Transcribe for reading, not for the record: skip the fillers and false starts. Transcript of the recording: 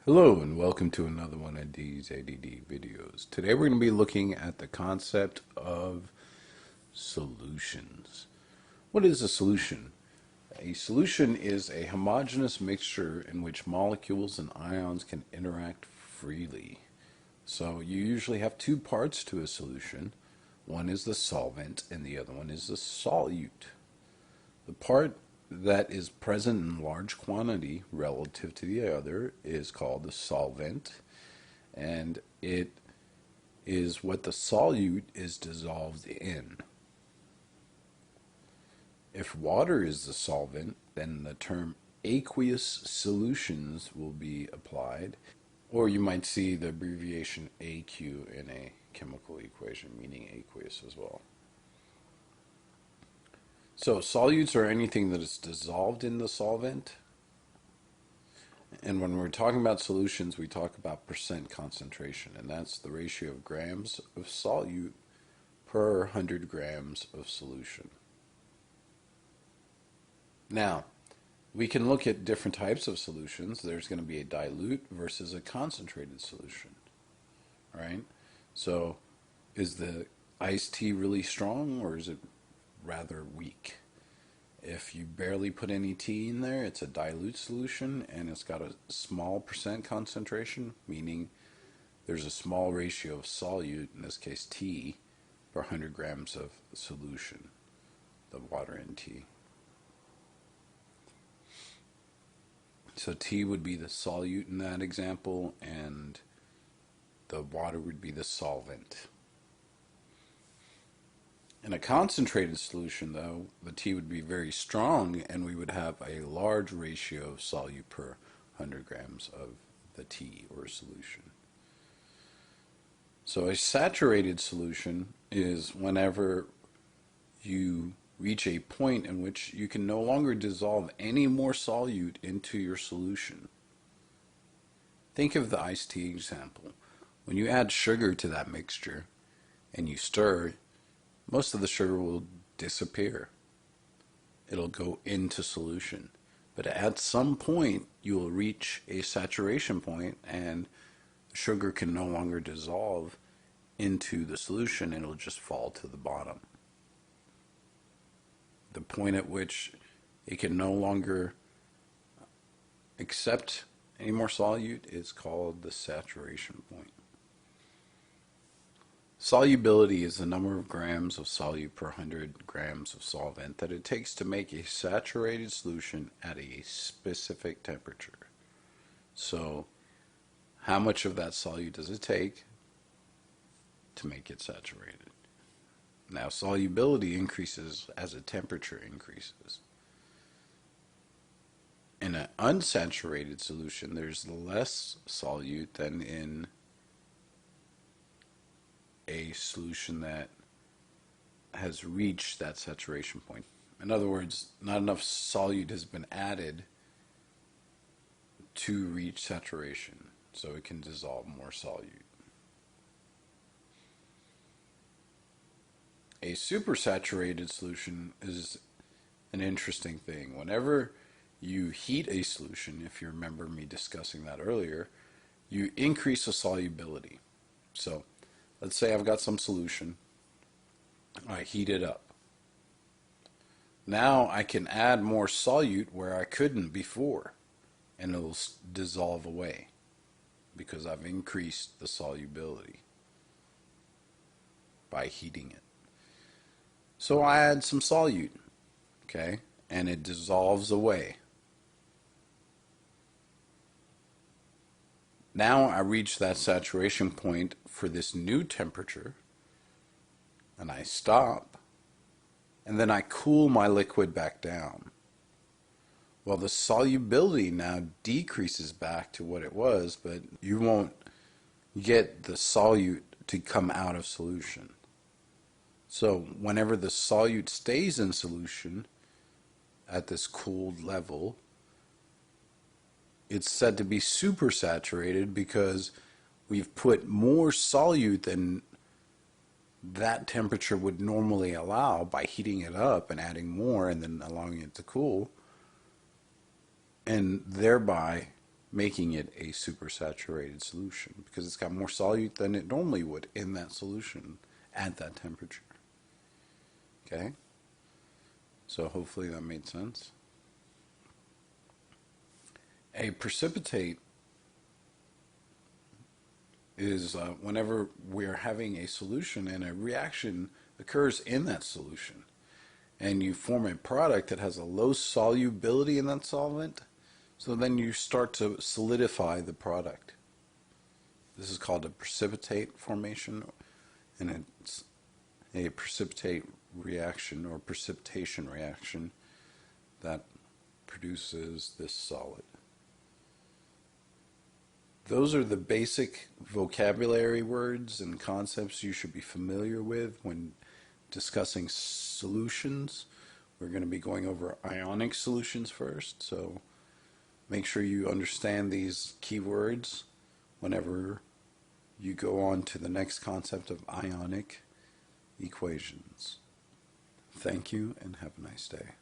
Hello and welcome to another one of these ADD videos. Today we're going to be looking at the concept of solutions. What is a solution? A solution is a homogeneous mixture in which molecules and ions can interact freely. So you usually have two parts to a solution. One is the solvent and the other one is the solute. The part that is present in large quantity relative to the other is called the solvent, and it is what the solute is dissolved in. If water is the solvent, then the term aqueous solutions will be applied, or you might see the abbreviation AQ in a chemical equation, meaning aqueous as well. So solutes are anything that is dissolved in the solvent. And when we're talking about solutions, we talk about percent concentration, and that's the ratio of grams of solute per 100 grams of solution. Now, we can look at different types of solutions. There's going to be a dilute versus a concentrated solution, right? So is the iced tea really strong or is it rather weak? If you barely put any tea in there, it's a dilute solution and it's got a small percent concentration, meaning there's a small ratio of solute, in this case tea, per 100 grams of solution, the water in tea. So tea would be the solute in that example, and the water would be the solvent. In a concentrated solution, though, the tea would be very strong, and we would have a large ratio of solute per 100 grams of the tea or solution. So a saturated solution is whenever you reach a point in which you can no longer dissolve any more solute into your solution. Think of the iced tea example. When you add sugar to that mixture and you stir, most of the sugar will disappear. It'll go into solution. But at some point, you will reach a saturation point and sugar can no longer dissolve into the solution. It'll just fall to the bottom. The point at which it can no longer accept any more solute is called the saturation point. Solubility is the number of grams of solute per 100 grams of solvent that it takes to make a saturated solution at a specific temperature. So, how much of that solute does it take to make it saturated? Now, solubility increases as the temperature increases. In an unsaturated solution, there's less solute than in a solution that has reached that saturation point. In other words, not enough solute has been added to reach saturation, so it can dissolve more solute. A supersaturated solution is an interesting thing. Whenever you heat a solution, if you remember me discussing that earlier, you increase the solubility. So let's say I've got some solution, I heat it up. Now I can add more solute where I couldn't before, and it'll dissolve away because I've increased the solubility by heating it. So I add some solute, okay, and it dissolves away. Now I reach that saturation point for this new temperature, and I stop, and then I cool my liquid back down. Well, the solubility now decreases back to what it was, but you won't get the solute to come out of solution. So whenever the solute stays in solution at this cooled level, it's said to be supersaturated because we've put more solute than that temperature would normally allow by heating it up and adding more and then allowing it to cool, and thereby making it a supersaturated solution because it's got more solute than it normally would in that solution at that temperature. Okay? So hopefully that made sense. A precipitate is whenever we're having a solution and a reaction occurs in that solution, and you form a product that has a low solubility in that solvent, so then you start to solidify the product. This is called a precipitate formation, and it's a precipitate reaction or precipitation reaction that produces this solid. Those are the basic vocabulary words and concepts you should be familiar with when discussing solutions. We're going to be going over ionic solutions first, so make sure you understand these keywords whenever you go on to the next concept of ionic equations. Thank you and have a nice day.